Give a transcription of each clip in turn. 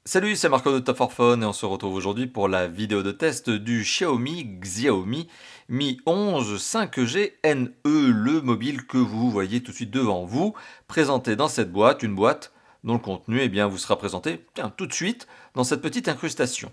Salut, c'est Marco de Top for Phone et on se retrouve aujourd'hui pour la vidéo de test du Xiaomi Mi 11 5G NE, le mobile que vous voyez tout de suite devant vous, présenté dans cette boîte, une boîte dont le contenu vous sera présenté tout de suite dans cette petite incrustation.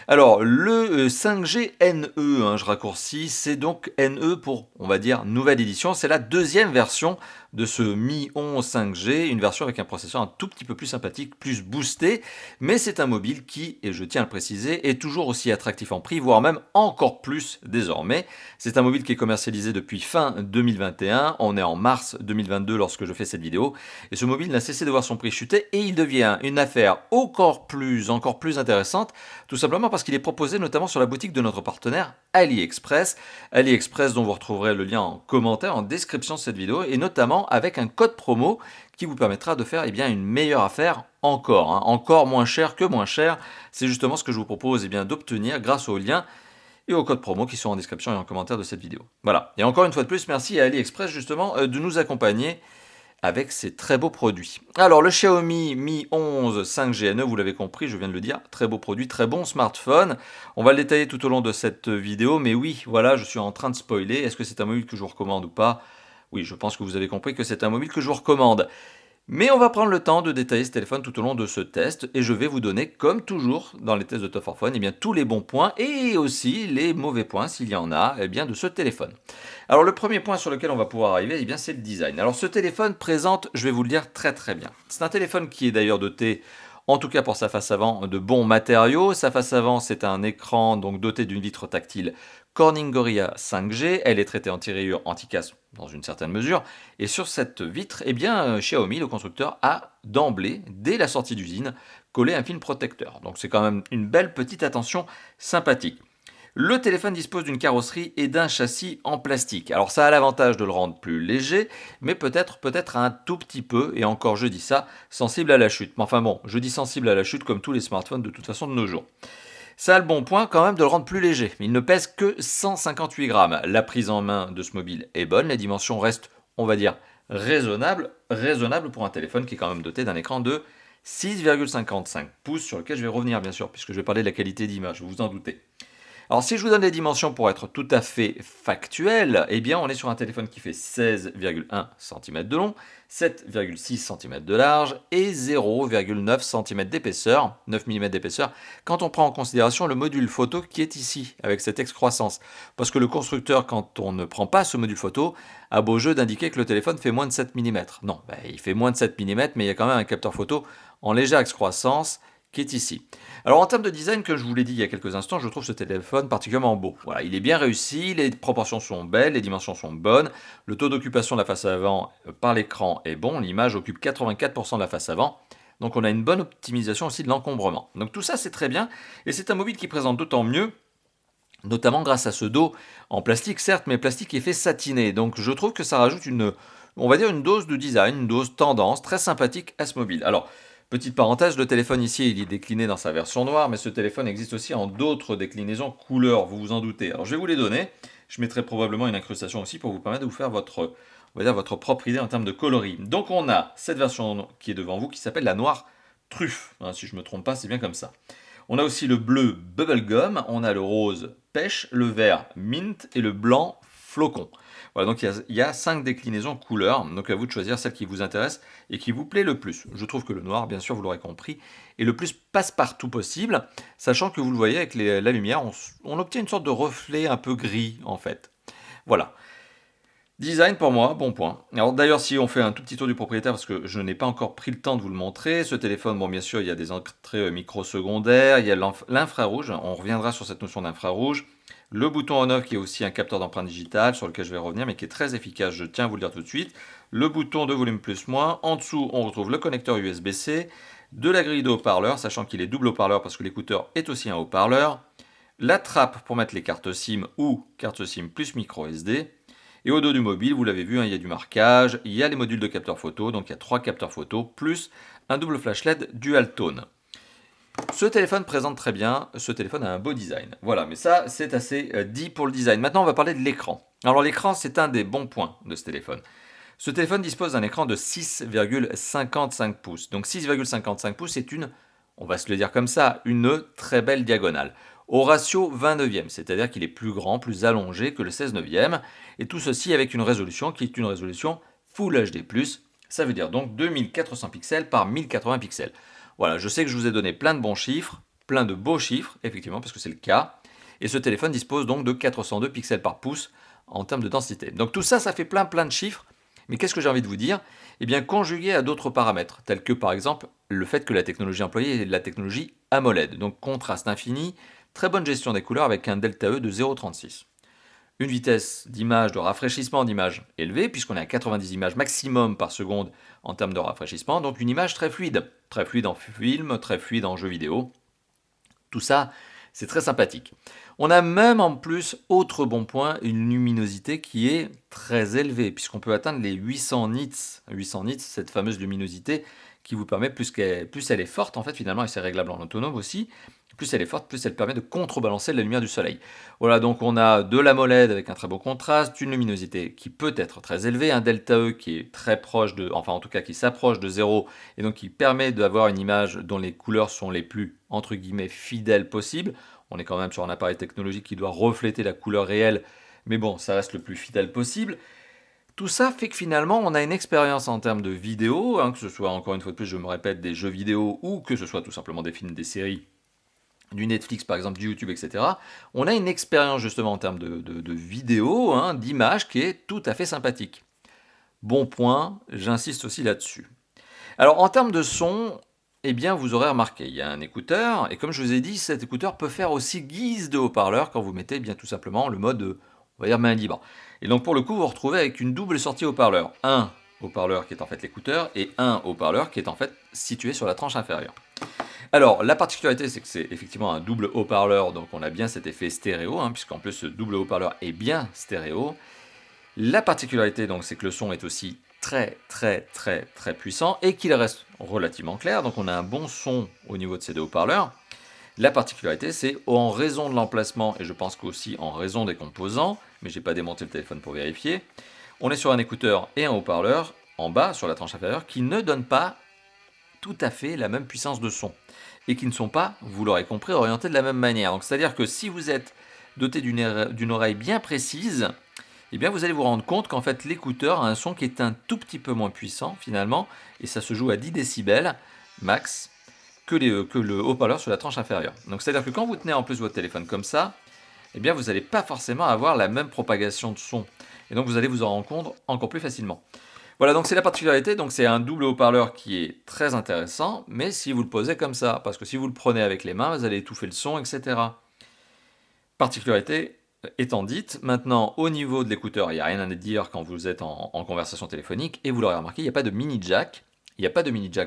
Alors, le 5G NE, je raccourcis, c'est donc NE pour, on va dire, nouvelle édition. C'est la deuxième version de ce Mi 11 5G, une version avec un processeur un tout petit peu plus sympathique, plus boosté, mais c'est un mobile qui, et je tiens à le préciser, est toujours aussi attractif en prix, voire même encore plus désormais. C'est un mobile qui est commercialisé depuis fin 2021, on est en mars 2022 lorsque je fais cette vidéo, et ce mobile n'a cessé de voir son prix chuter, et il devient une affaire encore plus intéressante, tout simplement parce qu'il est proposé notamment sur la boutique de notre partenaire AliExpress. AliExpress dont vous retrouverez le lien en commentaire, en description de cette vidéo, et notamment avec un code promo qui vous permettra de faire une meilleure affaire encore. Encore moins cher que moins cher. C'est justement ce que je vous propose d'obtenir grâce aux liens et aux codes promo qui sont en description et en commentaire de cette vidéo. Voilà. Et encore une fois de plus, merci à AliExpress justement de nous accompagner avec ces très beaux produits. Alors le Xiaomi Mi 11 5G NE, vous l'avez compris, je viens de le dire, très beau produit, très bon smartphone. On va le détailler tout au long de cette vidéo, mais oui, voilà, je suis en train de spoiler. Est-ce que c'est un mobile que je vous recommande ou pas? Oui, je pense que vous avez compris que c'est un mobile que je vous recommande. Mais on va prendre le temps de détailler ce téléphone tout au long de ce test et je vais vous donner, comme toujours dans les tests de Top 4 Phone, tous les bons points et aussi les mauvais points, s'il y en a, de ce téléphone. Alors le premier point sur lequel on va pouvoir arriver, c'est le design. Alors ce téléphone présente, je vais vous le dire, très très bien. C'est un téléphone qui est d'ailleurs doté, en tout cas pour sa face avant, de bons matériaux. Sa face avant, c'est un écran donc doté d'une vitre tactile Corning Gorilla 5G. Elle est traitée anti-rayures, anti-casse dans une certaine mesure. Et sur cette vitre, Xiaomi, le constructeur, a d'emblée, dès la sortie d'usine, collé un film protecteur. Donc c'est quand même une belle petite attention sympathique. Le téléphone dispose d'une carrosserie et d'un châssis en plastique. Alors ça a l'avantage de le rendre plus léger, mais peut-être un tout petit peu, et encore je dis ça, sensible à la chute. Mais enfin bon, je dis sensible à la chute comme tous les smartphones de toute façon de nos jours. Ça a le bon point quand même de le rendre plus léger. Il ne pèse que 158 grammes. La prise en main de ce mobile est bonne, les dimensions restent, on va dire, raisonnables pour un téléphone qui est quand même doté d'un écran de 6,55 pouces sur lequel je vais revenir bien sûr, puisque je vais parler de la qualité d'image, vous vous en doutez. Alors si je vous donne les dimensions pour être tout à fait factuel, on est sur un téléphone qui fait 16,1 cm de long, 7,6 cm de large et 0,9 cm d'épaisseur, 9 mm d'épaisseur, quand on prend en considération le module photo qui est ici, avec cette excroissance. Parce que le constructeur, quand on ne prend pas ce module photo, a beau jeu d'indiquer que le téléphone fait moins de 7 mm. Non, il fait moins de 7 mm, mais il y a quand même un capteur photo en légère excroissance qui est ici. Alors en termes de design, que je vous l'ai dit il y a quelques instants, je trouve ce téléphone particulièrement beau. Voilà, il est bien réussi, les proportions sont belles, les dimensions sont bonnes, le taux d'occupation de la face avant par l'écran est bon, l'image occupe 84% de la face avant, donc on a une bonne optimisation aussi de l'encombrement. Donc tout ça c'est très bien, et c'est un mobile qui présente d'autant mieux, notamment grâce à ce dos en plastique certes, mais plastique effet satiné, donc je trouve que ça rajoute on va dire une dose de design, une dose tendance très sympathique à ce mobile. Alors, petite parenthèse, le téléphone ici, il est décliné dans sa version noire, mais ce téléphone existe aussi en d'autres déclinaisons couleurs, vous vous en doutez. Alors je vais vous les donner, je mettrai probablement une incrustation aussi pour vous permettre de vous faire votre, on va dire, votre propre idée en termes de coloris. Donc on a cette version qui est devant vous qui s'appelle la noire truffe, si je ne me trompe pas, c'est bien comme ça. On a aussi le bleu bubblegum, on a le rose pêche, le vert mint et le blanc flocon. Voilà, donc il y a 5 déclinaisons couleurs, donc à vous de choisir celle qui vous intéresse et qui vous plaît le plus. Je trouve que le noir, bien sûr, vous l'aurez compris, est le plus passe-partout possible, sachant que vous le voyez avec la lumière, on obtient une sorte de reflet un peu gris en fait. Voilà. Design pour moi, bon point. Alors d'ailleurs, si on fait un tout petit tour du propriétaire, parce que je n'ai pas encore pris le temps de vous le montrer, ce téléphone, bon bien sûr, il y a des entrées micro-secondaires, il y a l'infrarouge, on reviendra sur cette notion d'infrarouge, le bouton on-off qui est aussi un capteur d'empreinte digitale sur lequel je vais revenir, mais qui est très efficace, je tiens à vous le dire tout de suite, le bouton de volume plus-moins, en dessous on retrouve le connecteur USB-C, de la grille de haut-parleur, sachant qu'il est double haut-parleur parce que l'écouteur est aussi un haut-parleur, la trappe pour mettre les cartes SIM ou carte SIM plus micro SD, et au dos du mobile, vous l'avez vu, il y a du marquage, il y a les modules de capteurs photo, donc il y a 3 capteurs photo, plus un double flash LED dual tone. Ce téléphone présente très bien, ce téléphone a un beau design. Voilà, mais ça c'est assez dit pour le design. Maintenant on va parler de l'écran. Alors l'écran c'est un des bons points de ce téléphone. Ce téléphone dispose d'un écran de 6,55 pouces. Donc 6,55 pouces c'est on va se le dire comme ça, une très belle diagonale. Au ratio 20/9, c'est-à-dire qu'il est plus grand, plus allongé que le 16/9, et tout ceci avec une résolution qui est une résolution Full HD+, ça veut dire donc 2400 pixels par 1080 pixels. Voilà, je sais que je vous ai donné plein de bons chiffres, plein de beaux chiffres, effectivement, parce que c'est le cas, et ce téléphone dispose donc de 402 pixels par pouce en termes de densité. Donc tout ça, ça fait plein de chiffres, mais qu'est-ce que j'ai envie de vous dire? Eh bien, conjugué à d'autres paramètres, tels que par exemple le fait que la technologie employée est de la technologie AMOLED, donc contraste infini, très bonne gestion des couleurs avec un delta E de 0,36. Une vitesse d'image, de rafraîchissement d'image élevée, puisqu'on est à 90 images maximum par seconde en termes de rafraîchissement, donc une image très fluide en film, très fluide en jeu vidéo. Tout ça, c'est très sympathique. On a même en plus, autre bon point, une luminosité qui est très élevée, puisqu'on peut atteindre les 800 nits. 800 nits, cette fameuse luminosité qui vous permet, plus elle est forte en fait finalement, et c'est réglable en autonome aussi, plus elle est forte, plus elle permet de contrebalancer la lumière du soleil. Voilà, donc on a de l'AMOLED avec un très beau contraste, une luminosité qui peut être très élevée, un delta E qui est très proche de, enfin en tout cas qui s'approche de 0, et donc qui permet d'avoir une image dont les couleurs sont les plus, entre guillemets, fidèles possibles. On est quand même sur un appareil technologique qui doit refléter la couleur réelle, mais bon, ça reste le plus fidèle possible. Tout ça fait que finalement, on a une expérience en termes de vidéo, que ce soit, encore une fois de plus, je me répète, des jeux vidéo ou que ce soit tout simplement des films, des séries, du Netflix par exemple, du YouTube, etc. On a une expérience justement en termes de vidéo, d'image qui est tout à fait sympathique. Bon point, j'insiste aussi là-dessus. Alors en termes de son, eh bien vous aurez remarqué, il y a un écouteur, et comme je vous ai dit, cet écouteur peut faire aussi guise de haut-parleur quand vous mettez bien tout simplement le mode, on va dire main libre. Et donc pour le coup, vous vous retrouvez avec une double sortie haut-parleur. Un haut-parleur qui est en fait l'écouteur, et un haut-parleur qui est en fait situé sur la tranche inférieure. Alors, la particularité, c'est que c'est effectivement un double haut-parleur, donc on a bien cet effet stéréo, puisqu'en plus ce double haut-parleur est bien stéréo. La particularité, donc, c'est que le son est aussi très puissant et qu'il reste relativement clair, donc on a un bon son au niveau de ces deux haut-parleurs. La particularité, c'est en raison de l'emplacement, et je pense qu'aussi en raison des composants, mais j'ai pas démonté le téléphone pour vérifier, on est sur un écouteur et un haut-parleur en bas, sur la tranche inférieure, qui ne donnent pas tout à fait la même puissance de son, et qui ne sont pas, vous l'aurez compris, orientés de la même manière. Donc c'est-à-dire que si vous êtes doté d'une oreille bien précise, eh bien vous allez vous rendre compte qu'en fait l'écouteur a un son qui est un tout petit peu moins puissant finalement, et ça se joue à 10 décibels max, que le haut-parleur sur la tranche inférieure. Donc c'est-à-dire que quand vous tenez en plus votre téléphone comme ça, eh bien vous n'allez pas forcément avoir la même propagation de son, et donc vous allez vous en rendre compte encore plus facilement. Voilà, donc c'est la particularité, donc c'est un double haut-parleur qui est très intéressant, mais si vous le posez comme ça, parce que si vous le prenez avec les mains, vous allez étouffer le son, etc. Particularité étant dite, maintenant au niveau de l'écouteur, il n'y a rien à dire quand vous êtes en conversation téléphonique, et vous l'aurez remarqué, il n'y a pas de mini jack,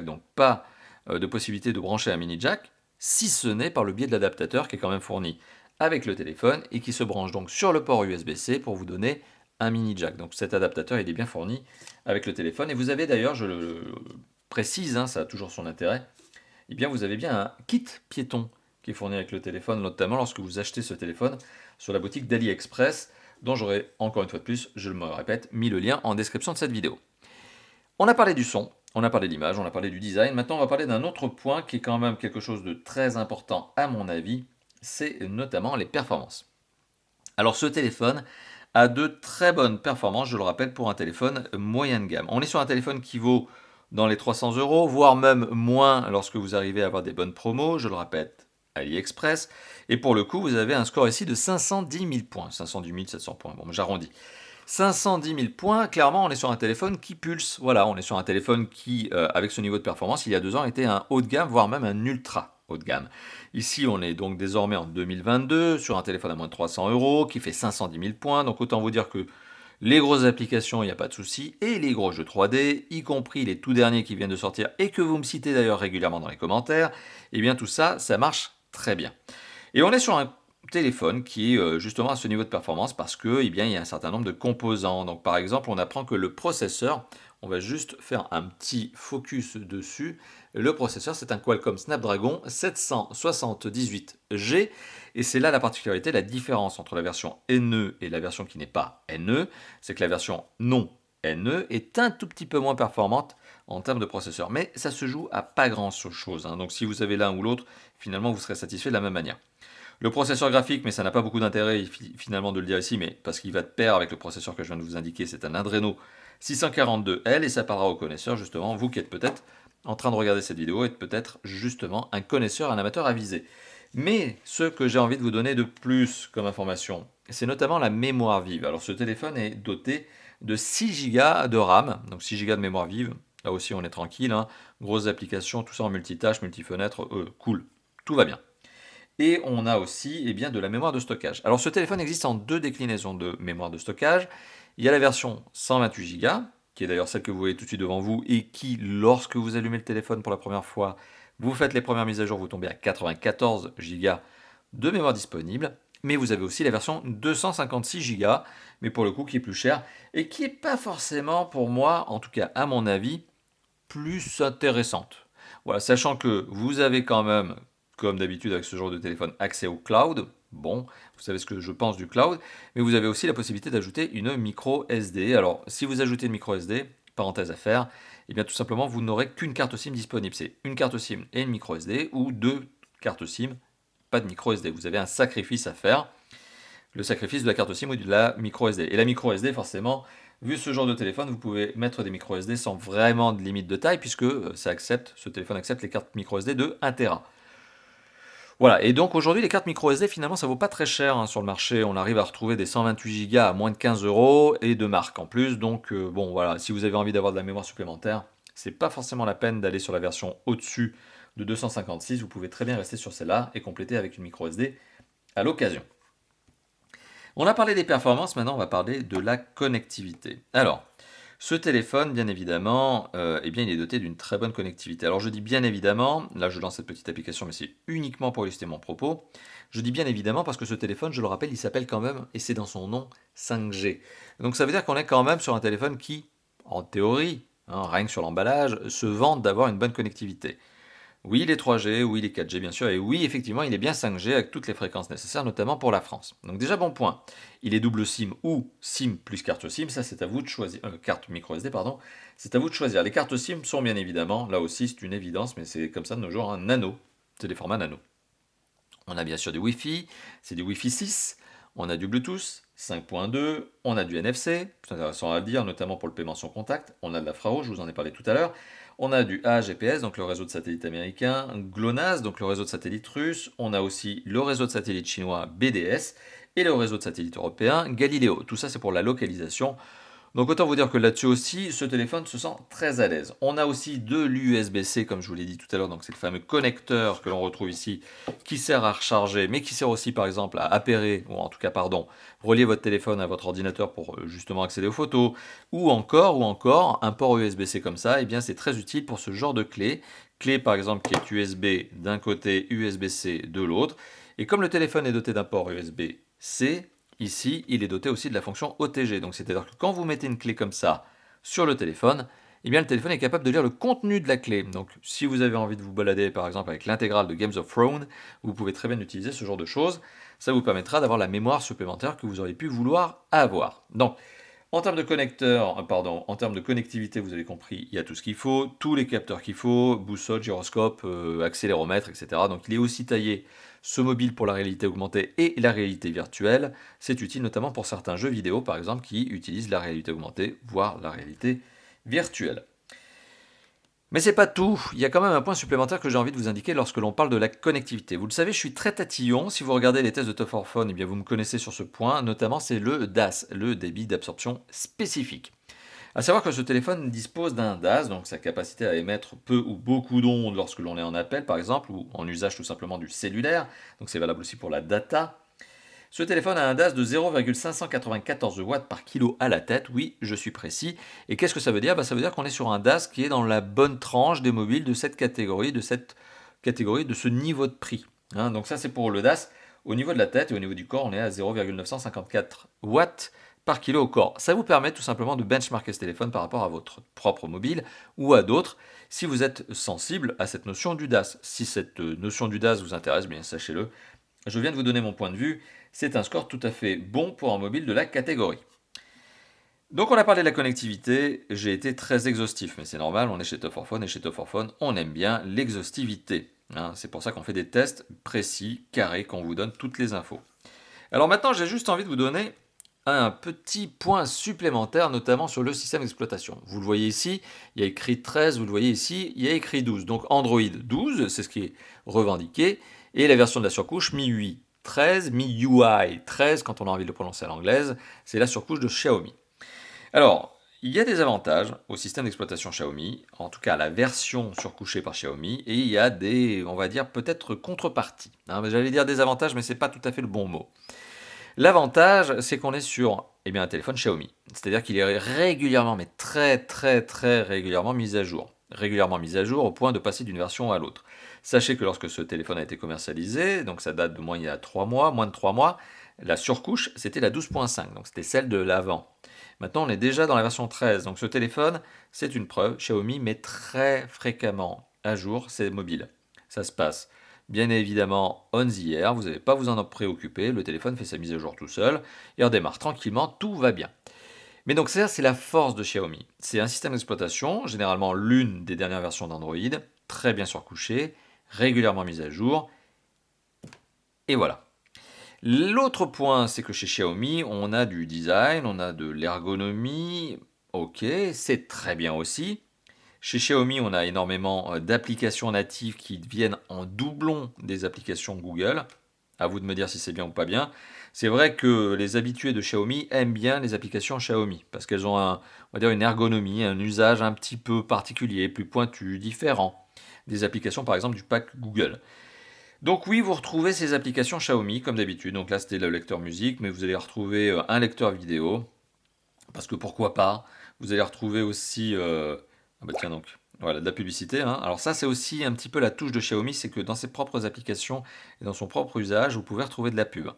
donc pas de possibilité de brancher un mini jack, si ce n'est par le biais de l'adaptateur qui est quand même fourni avec le téléphone et qui se branche donc sur le port USB-C pour vous donner un mini jack. Donc cet adaptateur il est bien fourni avec le téléphone, et vous avez d'ailleurs, je le précise, ça a toujours son intérêt, eh bien vous avez bien un kit piéton qui est fourni avec le téléphone, notamment lorsque vous achetez ce téléphone sur la boutique d'AliExpress, dont j'aurai encore une fois de plus, je me répète, mis le lien en description de cette vidéo. On a parlé du son, on a parlé de l'image, on a parlé du design, maintenant on va parler d'un autre point qui est quand même quelque chose de très important à mon avis, c'est notamment les performances. Alors ce téléphone a de très bonnes performances, je le rappelle, pour un téléphone moyen de gamme. On est sur un téléphone qui vaut dans les 300 €, voire même moins lorsque vous arrivez à avoir des bonnes promos, je le répète, AliExpress. Et pour le coup, vous avez un score ici de 510 000 points, 510 700 points, bon j'arrondis. 510 000 points, clairement on est sur un téléphone qui pulse, voilà, on est sur un téléphone qui, avec ce niveau de performance, il y a 2 ans, était un haut de gamme, voire même un ultra haut de gamme. Ici, on est donc désormais en 2022 sur un téléphone à moins de 300 € qui fait 510 000 points. Donc autant vous dire que les grosses applications, il n'y a pas de souci, et les gros jeux 3D, y compris les tout derniers qui viennent de sortir et que vous me citez d'ailleurs régulièrement dans les commentaires, eh bien tout ça, ça marche très bien. Et on est sur un téléphone qui est justement à ce niveau de performance parce que, eh bien, il y a un certain nombre de composants. Donc par exemple, on apprend que le processeur, on va juste faire un petit focus dessus. Le processeur, c'est un Qualcomm Snapdragon 778G, et c'est là la particularité, la différence entre la version NE et la version qui n'est pas NE, c'est que la version non NE est un tout petit peu moins performante en termes de processeur. Mais ça se joue à pas grand-chose, hein. Donc si vous avez l'un ou l'autre, finalement vous serez satisfait de la même manière. Le processeur graphique, mais ça n'a pas beaucoup d'intérêt finalement de le dire ici, mais parce qu'il va de pair avec le processeur que je viens de vous indiquer, c'est un Adreno 642L et ça parlera aux connaisseurs justement, vous qui êtes peut-être en train de regarder cette vidéo, êtes peut-être justement un connaisseur, un amateur avisé. Mais ce que j'ai envie de vous donner de plus comme information, c'est notamment la mémoire vive. Alors ce téléphone est doté de 6 Go de RAM, donc 6 Go de mémoire vive. Là aussi on est tranquille, hein. Grosses applications, tout ça en multitâche, multifenêtre, cool, tout va bien. Et on a aussi eh bien, de la mémoire de stockage. Alors ce téléphone existe en deux déclinaisons de mémoire de stockage. Il y a la version 128 Go, qui est d'ailleurs celle que vous voyez tout de suite devant vous, et qui, lorsque vous allumez le téléphone pour la première fois, vous faites les premières mises à jour, vous tombez à 94 Go de mémoire disponible. Mais vous avez aussi la version 256 Go, mais pour le coup qui est plus chère, et qui n'est pas forcément pour moi, en tout cas à mon avis, plus intéressante. Voilà, sachant que vous avez quand même, comme d'habitude avec ce genre de téléphone, accès au cloud. Bon, vous savez ce que je pense du cloud, mais vous avez aussi la possibilité d'ajouter une micro SD. Alors, si vous ajoutez une micro SD, parenthèse à faire, eh bien tout simplement, vous n'aurez qu'une carte SIM disponible. C'est une carte SIM et une micro SD, ou deux cartes SIM, pas de micro SD. Vous avez un sacrifice à faire, le sacrifice de la carte SIM ou de la micro SD. Et la micro SD, forcément, vu ce genre de téléphone, vous pouvez mettre des micro SD sans vraiment de limite de taille, puisque ce téléphone accepte les cartes micro SD de 1 Tera. Voilà, et donc aujourd'hui, les cartes micro SD, finalement, ça vaut pas très cher, hein, sur le marché. On arrive à retrouver des 128 Go à moins de 15 euros et de marque en plus. Donc, bon, voilà, si vous avez envie d'avoir de la mémoire supplémentaire, c'est pas forcément la peine d'aller sur la version au-dessus de 256. Vous pouvez très bien rester sur celle-là et compléter avec une micro SD à l'occasion. On a parlé des performances, maintenant on va parler de la connectivité. Alors, ce téléphone, bien évidemment, eh bien, il est doté d'une très bonne connectivité. Alors je dis bien évidemment, là je lance cette petite application, mais c'est uniquement pour illustrer mon propos. Je dis bien évidemment parce que ce téléphone, je le rappelle, il s'appelle quand même, et c'est dans son nom, 5G. Donc ça veut dire qu'on est quand même sur un téléphone qui, en théorie, hein, rien que sur l'emballage, se vante d'avoir une bonne connectivité. Oui, il est 3G, oui, il est 4G bien sûr, et oui, effectivement, il est bien 5G avec toutes les fréquences nécessaires, notamment pour la France. Donc déjà, bon point. Il est double SIM ou SIM plus carte SIM, ça c'est à vous de choisir. Carte micro SD, pardon. C'est à vous de choisir. Les cartes SIM sont bien évidemment, là aussi c'est une évidence, mais c'est comme ça de nos jours, un nano. C'est des formats nano. On a bien sûr du Wi-Fi, c'est du Wi-Fi 6, on a du Bluetooth 5.2, on a du NFC, c'est intéressant à le dire, notamment pour le paiement sans contact, on a de l'infrarouge, je vous en ai parlé tout à l'heure, on a du AGPS, donc le réseau de satellite américain, GLONASS, donc le réseau de satellite russe, on a aussi le réseau de satellite chinois BDS, et le réseau de satellite européen Galileo. Tout ça c'est pour la localisation. Donc autant vous dire que là-dessus aussi, ce téléphone se sent très à l'aise. On a aussi de l'USB-C, comme je vous l'ai dit tout à l'heure, donc c'est le fameux connecteur que l'on retrouve ici, qui sert à recharger, mais qui sert aussi par exemple à appairer, ou en tout cas pardon, relier votre téléphone à votre ordinateur pour justement accéder aux photos, ou encore, un port USB-C comme ça, et bien c'est très utile pour ce genre de clé. Clé par exemple qui est USB d'un côté, USB-C de l'autre. Et comme le téléphone est doté d'un port USB-C, ici, il est doté aussi de la fonction OTG. Donc, c'est-à-dire que quand vous mettez une clé comme ça sur le téléphone, eh bien, le téléphone est capable de lire le contenu de la clé. Donc, si vous avez envie de vous balader, par exemple, avec l'intégrale de Games of Thrones, vous pouvez très bien utiliser ce genre de choses. Ça vous permettra d'avoir la mémoire supplémentaire que vous auriez pu vouloir avoir. Donc, en termes de en termes de connectivité, vous avez compris, il y a tout ce qu'il faut, tous les capteurs qu'il faut, boussole, gyroscope, accéléromètre, etc. Donc il est aussi taillé, ce mobile, pour la réalité augmentée et la réalité virtuelle. C'est utile notamment pour certains jeux vidéo, par exemple, qui utilisent la réalité augmentée, voire la réalité virtuelle. Mais c'est pas tout, il y a quand même un point supplémentaire que j'ai envie de vous indiquer lorsque l'on parle de la connectivité. Vous le savez, je suis très tatillon, si vous regardez les tests de Top 4 Phone, eh bien vous me connaissez sur ce point, notamment c'est le DAS, le débit d'absorption spécifique. A savoir que ce téléphone dispose d'un DAS, donc sa capacité à émettre peu ou beaucoup d'ondes lorsque l'on est en appel par exemple, ou en usage tout simplement du cellulaire, donc c'est valable aussi pour la data. Ce téléphone a un DAS de 0,594 watts par kilo à la tête, oui, je suis précis. Et qu'est-ce que ça veut dire? Ça veut dire qu'on est sur un DAS qui est dans la bonne tranche des mobiles de cette catégorie, de ce niveau de prix, hein. Donc ça c'est pour le DAS. Au niveau de la tête et au niveau du corps, on est à 0,954 watts par kilo au corps. Ça vous permet tout simplement de benchmarker ce téléphone par rapport à votre propre mobile ou à d'autres, si vous êtes sensible à cette notion du DAS. Si cette notion du DAS vous intéresse, bien sachez-le, je viens de vous donner mon point de vue, c'est un score tout à fait bon pour un mobile de la catégorie. Donc on a parlé de la connectivité, j'ai été très exhaustif, mais c'est normal, on est chez Top 4 Phone et chez Top 4 Phone, on aime bien l'exhaustivité. Hein. C'est pour ça qu'on fait des tests précis, carrés, qu'on vous donne toutes les infos. Alors maintenant, j'ai juste envie de vous donner un petit point supplémentaire, notamment sur le système d'exploitation. Vous le voyez ici, il y a écrit 13, vous le voyez ici, il y a écrit 12. Donc Android 12, c'est ce qui est revendiqué, et la version de la surcouche MIUI 13, MIUI 13, quand on a envie de le prononcer à l'anglaise, c'est la surcouche de Xiaomi. Alors, il y a des avantages au système d'exploitation Xiaomi, en tout cas à la version surcouchée par Xiaomi, et il y a des, on va dire, peut-être contreparties. Hein, j'allais dire des avantages, mais ce n'est pas tout à fait le bon mot. L'avantage, c'est qu'on est sur un téléphone Xiaomi. C'est-à-dire qu'il est régulièrement, mais très très très régulièrement mis à jour. Régulièrement mis à jour au point de passer d'une version à l'autre. Sachez que lorsque ce téléphone a été commercialisé, donc ça date de moins il y a 3 mois, moins de 3 mois, la surcouche c'était la 12.5, donc c'était celle de l'avant. Maintenant on est déjà dans la version 13, donc ce téléphone, c'est une preuve, Xiaomi met très fréquemment à jour ses mobiles. Ça se passe bien évidemment on the air, vous n'avez pas vous en préoccuper, le téléphone fait sa mise à jour tout seul, et redémarre tranquillement, tout va bien. Mais donc ça, c'est la force de Xiaomi. C'est un système d'exploitation, généralement l'une des dernières versions d'Android, très bien surcouchée, régulièrement mise à jour, et voilà. L'autre point, c'est que chez Xiaomi, on a du design, on a de l'ergonomie, ok, c'est très bien aussi. Chez Xiaomi, on a énormément d'applications natives qui viennent en doublon des applications Google. À vous de me dire si c'est bien ou pas bien. C'est vrai que les habitués de Xiaomi aiment bien les applications Xiaomi parce qu'elles ont on va dire une ergonomie, un usage un petit peu particulier, plus pointu, différent des applications par exemple du pack Google. Donc oui, vous retrouvez ces applications Xiaomi comme d'habitude. Donc là, c'était le lecteur musique, mais vous allez retrouver un lecteur vidéo parce que pourquoi pas. Vous allez retrouver aussi ah bah tiens donc, voilà, de la publicité. Hein. Alors ça, c'est aussi un petit peu la touche de Xiaomi, c'est que dans ses propres applications et dans son propre usage, vous pouvez retrouver de la pub.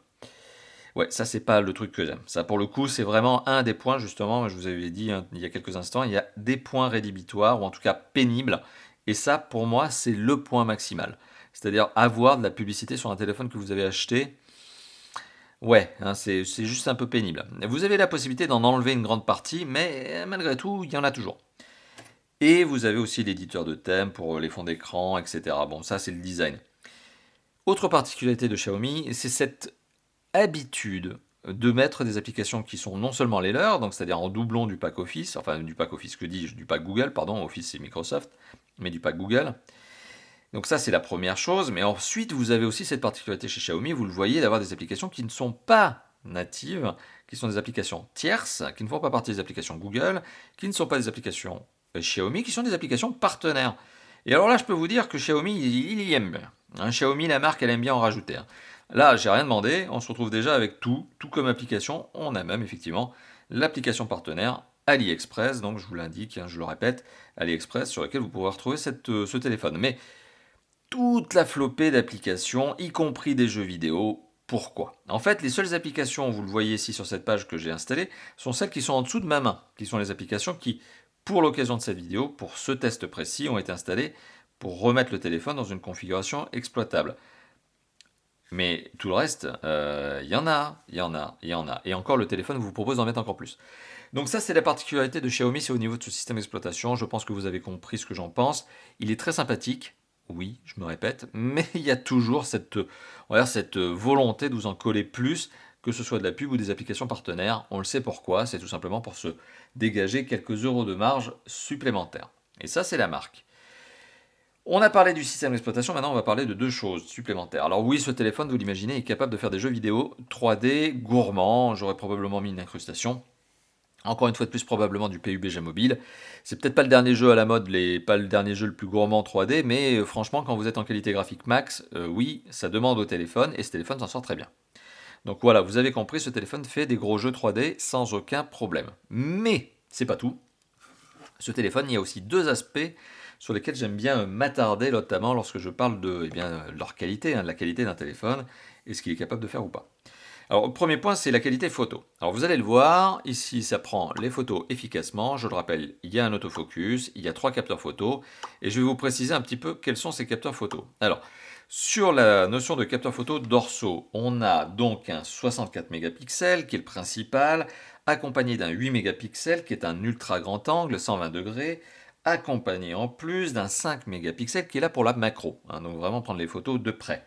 Ouais, ça, c'est pas le truc que j'aime. Ça, pour le coup, c'est vraiment un des points, justement, je vous avais dit hein, il y a quelques instants, il y a des points rédhibitoires, ou en tout cas pénibles. Et ça, pour moi, c'est le point maximal. C'est-à-dire avoir de la publicité sur un téléphone que vous avez acheté. Ouais, hein, c'est juste un peu pénible. Vous avez la possibilité d'en enlever une grande partie, mais malgré tout, il y en a toujours. Et vous avez aussi l'éditeur de thème pour les fonds d'écran, etc. Bon, ça, c'est le design. Autre particularité de Xiaomi, c'est cette habitude de mettre des applications qui sont non seulement les leurs, donc c'est-à-dire en doublon du pack Office, enfin du pack Office, que dis-je, du pack Google, pardon, Office c'est Microsoft, mais du pack Google. Donc ça c'est la première chose, mais ensuite vous avez aussi cette particularité chez Xiaomi, vous le voyez, d'avoir des applications qui ne sont pas natives, qui sont des applications tierces, qui ne font pas partie des applications Google, qui ne sont pas des applications Xiaomi, qui sont des applications partenaires. Et alors là je peux vous dire que Xiaomi, il y aime bien. Hein, Xiaomi, la marque, elle aime bien en rajouter. Hein. Là, j'ai rien demandé, on se retrouve déjà avec tout comme application. On a même effectivement l'application partenaire AliExpress, donc je vous l'indique, hein, je le répète, AliExpress, sur laquelle vous pourrez retrouver ce téléphone. Mais toute la flopée d'applications, y compris des jeux vidéo. Pourquoi? En fait, les seules applications, vous le voyez ici sur cette page que j'ai installée, sont celles qui sont en dessous de ma main, qui sont les applications qui, pour l'occasion de cette vidéo, pour ce test précis, ont été installées pour remettre le téléphone dans une configuration exploitable. Mais tout le reste, il y en a, il y en a, il y en a. Et encore, le téléphone vous propose d'en mettre encore plus. Donc ça, c'est la particularité de Xiaomi, c'est au niveau de ce système d'exploitation. Je pense que vous avez compris ce que j'en pense. Il est très sympathique, oui, je me répète, mais il y a toujours cette, on va dire, cette volonté de vous en coller plus, que ce soit de la pub ou des applications partenaires. On le sait pourquoi, c'est tout simplement pour se dégager quelques euros de marge supplémentaires. Et ça, c'est la marque. On a parlé du système d'exploitation, maintenant on va parler de deux choses supplémentaires. Alors oui, ce téléphone, vous l'imaginez, est capable de faire des jeux vidéo 3D gourmands, j'aurais probablement mis une incrustation. Encore une fois de plus, probablement du PUBG mobile. C'est peut-être pas le dernier jeu à la mode, pas le dernier jeu le plus gourmand 3D, mais franchement, quand vous êtes en qualité graphique max, oui, ça demande au téléphone, et ce téléphone s'en sort très bien. Donc voilà, vous avez compris, ce téléphone fait des gros jeux 3D sans aucun problème. Mais, c'est pas tout. Ce téléphone, il y a aussi deux aspects sur lesquels j'aime bien m'attarder, notamment lorsque je parle de, leur qualité, de la qualité d'un téléphone, et ce qu'il est capable de faire ou pas. Alors, le premier point, c'est la qualité photo. Alors, vous allez le voir, ici, ça prend les photos efficacement. Je le rappelle, il y a un autofocus, il y a 3 capteurs photo, et je vais vous préciser un petit peu quels sont ces capteurs photo. Alors, sur la notion de capteur photo dorsaux, on a donc un 64 mégapixels qui est le principal, accompagné d'un 8 mégapixels qui est un ultra grand angle, 120 degrés, accompagné en plus d'un 5 mégapixels qui est là pour la macro, hein, donc vraiment prendre les photos de près.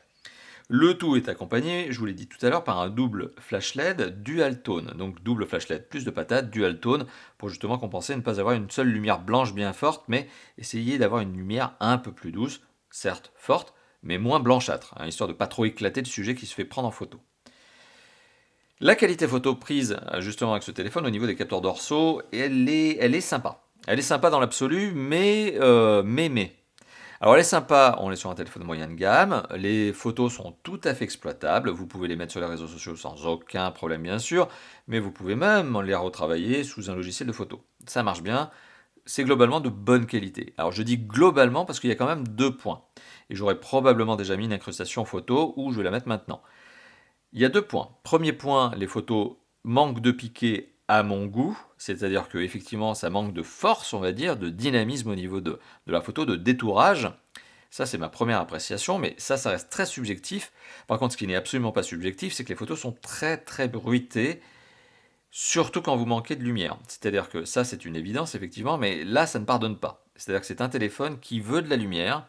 Le tout est accompagné, je vous l'ai dit tout à l'heure, par un double flash LED dual tone. Donc double flash LED plus de patates, dual tone, pour justement compenser, ne pas avoir une seule lumière blanche bien forte, mais essayer d'avoir une lumière un peu plus douce, certes forte, mais moins blanchâtre, hein, histoire de pas trop éclater le sujet qui se fait prendre en photo. La qualité photo prise justement avec ce téléphone au niveau des capteurs dorsaux, elle est sympa. Elle est sympa dans l'absolu, mais. Alors elle est sympa, on est sur un téléphone moyen de gamme, les photos sont tout à fait exploitables, vous pouvez les mettre sur les réseaux sociaux sans aucun problème bien sûr, mais vous pouvez même les retravailler sous un logiciel de photo. Ça marche bien, c'est globalement de bonne qualité. Alors je dis globalement parce qu'il y a quand même deux points, et j'aurais probablement déjà mis une incrustation photo où je vais la mettre maintenant. Il y a deux points. Premier point, les photos manquent de piqué à mon goût, c'est-à-dire que effectivement ça manque de force, on va dire, de dynamisme au niveau de la photo, de détourage. Ça c'est ma première appréciation, mais ça reste très subjectif. Par contre, ce qui n'est absolument pas subjectif, c'est que les photos sont très très bruitées, surtout quand vous manquez de lumière. C'est-à-dire que ça c'est une évidence effectivement, mais là ça ne pardonne pas. C'est-à-dire que c'est un téléphone qui veut de la lumière,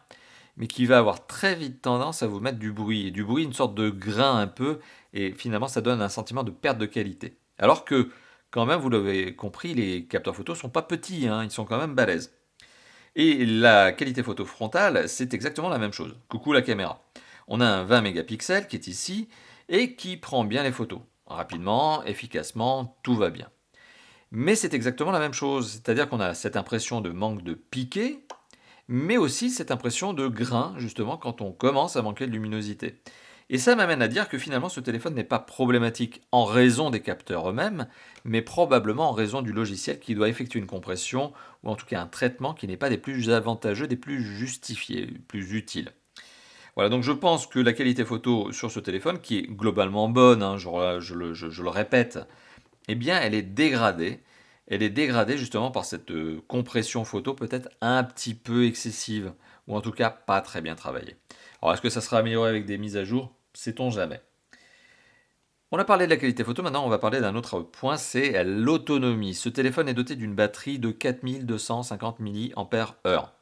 mais qui va avoir très vite tendance à vous mettre du bruit. Et du bruit, une sorte de grain un peu, et finalement ça donne un sentiment de perte de qualité. Alors que, quand même, vous l'avez compris, les capteurs photo sont pas petits, hein, ils sont quand même balèzes. Et la qualité photo frontale, c'est exactement la même chose. Coucou la caméra. On a un 20 mégapixels qui est ici, et qui prend bien les photos. Rapidement, efficacement, tout va bien. Mais c'est exactement la même chose, c'est-à-dire qu'on a cette impression de manque de piqué, mais aussi cette impression de grain, justement, quand on commence à manquer de luminosité. Et ça m'amène à dire que finalement ce téléphone n'est pas problématique en raison des capteurs eux-mêmes, mais probablement en raison du logiciel qui doit effectuer une compression, ou en tout cas un traitement qui n'est pas des plus avantageux, des plus justifiés, plus utiles. Voilà, donc je pense que la qualité photo sur ce téléphone, qui est globalement bonne, hein, je le répète, eh bien, elle est dégradée. Elle est dégradée justement par cette compression photo peut-être un petit peu excessive, ou en tout cas pas très bien travaillée. Alors, est-ce que ça sera amélioré avec des mises à jour? Sait-on jamais. On a parlé de la qualité photo, maintenant on va parler d'un autre point, c'est l'autonomie. Ce téléphone est doté d'une batterie de 4250 mAh.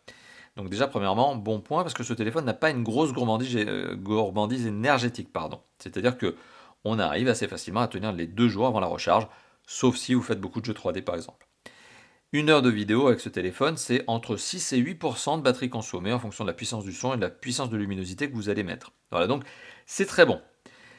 Donc déjà, premièrement, bon point, parce que ce téléphone n'a pas une grosse gourmandise énergétique, pardon. C'est-à-dire que on arrive assez facilement à tenir les 2 jours avant la recharge, sauf si vous faites beaucoup de jeux 3D par exemple. Une heure de vidéo avec ce téléphone, c'est entre 6 et 8% de batterie consommée en fonction de la puissance du son et de la puissance de luminosité que vous allez mettre. Voilà, donc c'est très bon.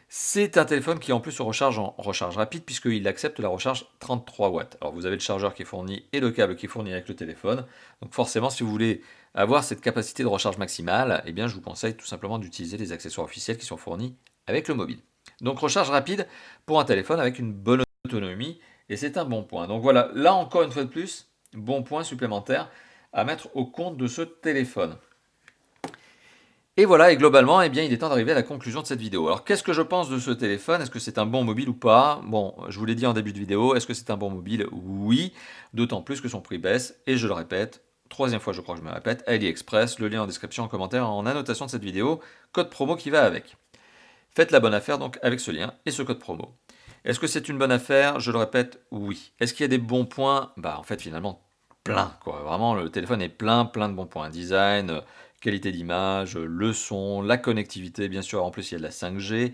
C'est un téléphone qui en plus se recharge en recharge rapide puisqu'il accepte la recharge 33 watts. Alors vous avez le chargeur qui est fourni et le câble qui est fourni avec le téléphone. Donc forcément, si vous voulez avoir cette capacité de recharge maximale, eh bien je vous conseille tout simplement d'utiliser les accessoires officiels qui sont fournis avec le mobile. Donc recharge rapide pour un téléphone avec une bonne autonomie et c'est un bon point. Donc voilà, là encore une fois de plus, bon point supplémentaire à mettre au compte de ce téléphone. Et voilà, et globalement, eh bien, il est temps d'arriver à la conclusion de cette vidéo. Alors, qu'est-ce que je pense de ce téléphone? Est-ce que c'est un bon mobile ou pas? Bon, je vous l'ai dit en début de vidéo, est-ce que c'est un bon mobile? Oui, d'autant plus que son prix baisse, et je le répète, troisième fois je crois que je me répète, AliExpress, le lien en description, en commentaire, en annotation de cette vidéo, code promo qui va avec. Faites la bonne affaire donc avec ce lien et ce code promo. Est-ce que c'est une bonne affaire? Je le répète, oui. Est-ce qu'il y a des bons points? Bah en fait finalement plein quoi. Vraiment le téléphone est plein de bons points. Design, qualité d'image, le son, la connectivité bien sûr. En plus il y a de la 5G,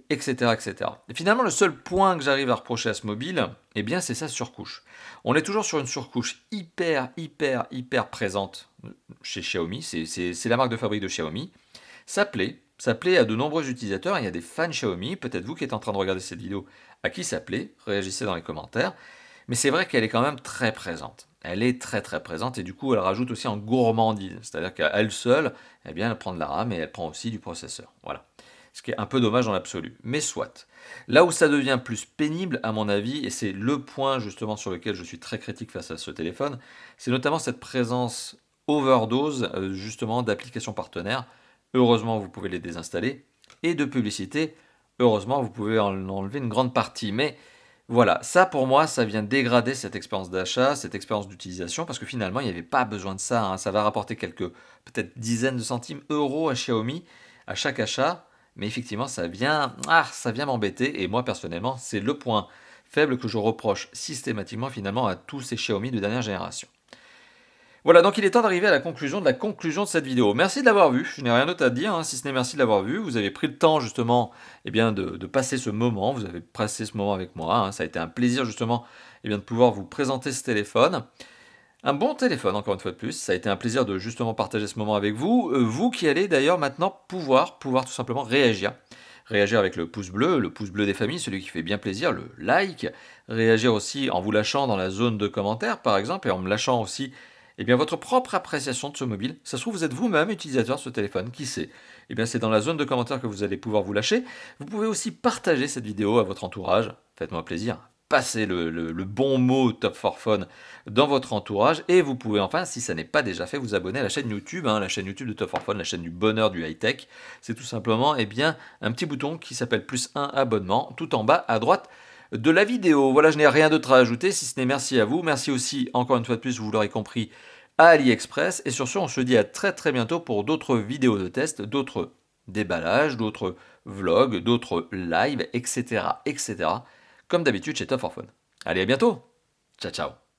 etc., etc. Et finalement le seul point que j'arrive à reprocher à ce mobile, eh bien c'est sa surcouche. On est toujours sur une surcouche hyper présente chez Xiaomi. C'est la marque de fabrique de Xiaomi. Ça plaît à de nombreux utilisateurs, il y a des fans Xiaomi, peut-être vous qui êtes en train de regarder cette vidéo, à qui ça plaît, réagissez dans les commentaires. Mais c'est vrai qu'elle est quand même très présente. Elle est très présente et du coup elle rajoute aussi en gourmandise. C'est-à-dire qu'à elle seule, eh bien, elle prend de la RAM et elle prend aussi du processeur. Voilà. Ce qui est un peu dommage dans l'absolu. Mais soit. Là où ça devient plus pénible, à mon avis, et c'est le point justement sur lequel je suis très critique face à ce téléphone, c'est notamment cette présence overdose justement d'applications partenaires. Heureusement, vous pouvez les désinstaller. Et de publicité, heureusement, vous pouvez en enlever une grande partie. Mais voilà, ça pour moi, ça vient dégrader cette expérience d'achat, cette expérience d'utilisation, parce que finalement, il n'y avait pas besoin de ça, hein. Ça va rapporter quelques, peut-être dizaines de centimes euros à Xiaomi à chaque achat. Mais effectivement, ça vient m'embêter. Et moi, personnellement, c'est le point faible que je reproche systématiquement finalement à tous ces Xiaomi de dernière génération. Voilà, donc il est temps d'arriver à la conclusion de cette vidéo. Merci de l'avoir vu, je n'ai rien d'autre à dire, si ce n'est merci de l'avoir vu. Vous avez pris le temps justement de passer ce moment, vous avez passé ce moment avec moi, ça a été un plaisir justement de pouvoir vous présenter ce téléphone. Un bon téléphone, encore une fois de plus, ça a été un plaisir de justement partager ce moment avec vous. Vous qui allez d'ailleurs maintenant pouvoir tout simplement réagir. Réagir avec le pouce bleu des familles, celui qui fait bien plaisir, le like. Réagir aussi en vous lâchant dans la zone de commentaires par exemple, et en me lâchant aussi votre propre appréciation de ce mobile. Ça se trouve, vous êtes vous-même utilisateur de ce téléphone, qui sait. C'est dans la zone de commentaires que vous allez pouvoir vous lâcher. Vous pouvez aussi partager cette vidéo à votre entourage. Faites-moi plaisir. Passez le bon mot Top 4 Phone dans votre entourage. Et vous pouvez enfin, si ça n'est pas déjà fait, vous abonner à la chaîne YouTube, la chaîne YouTube de Top 4 Phone, la chaîne du bonheur du high-tech. C'est tout simplement un petit bouton qui s'appelle +1 abonnement, tout en bas à droite de la vidéo. Voilà, je n'ai rien d'autre à ajouter, si ce n'est merci à vous. Merci aussi, encore une fois de plus, vous l'aurez compris, à AliExpress. Et sur ce, on se dit à très très bientôt pour d'autres vidéos de test, d'autres déballages, d'autres vlogs, d'autres lives, etc. etc. comme d'habitude chez Top 4 Phone. Allez, à bientôt. Ciao, ciao.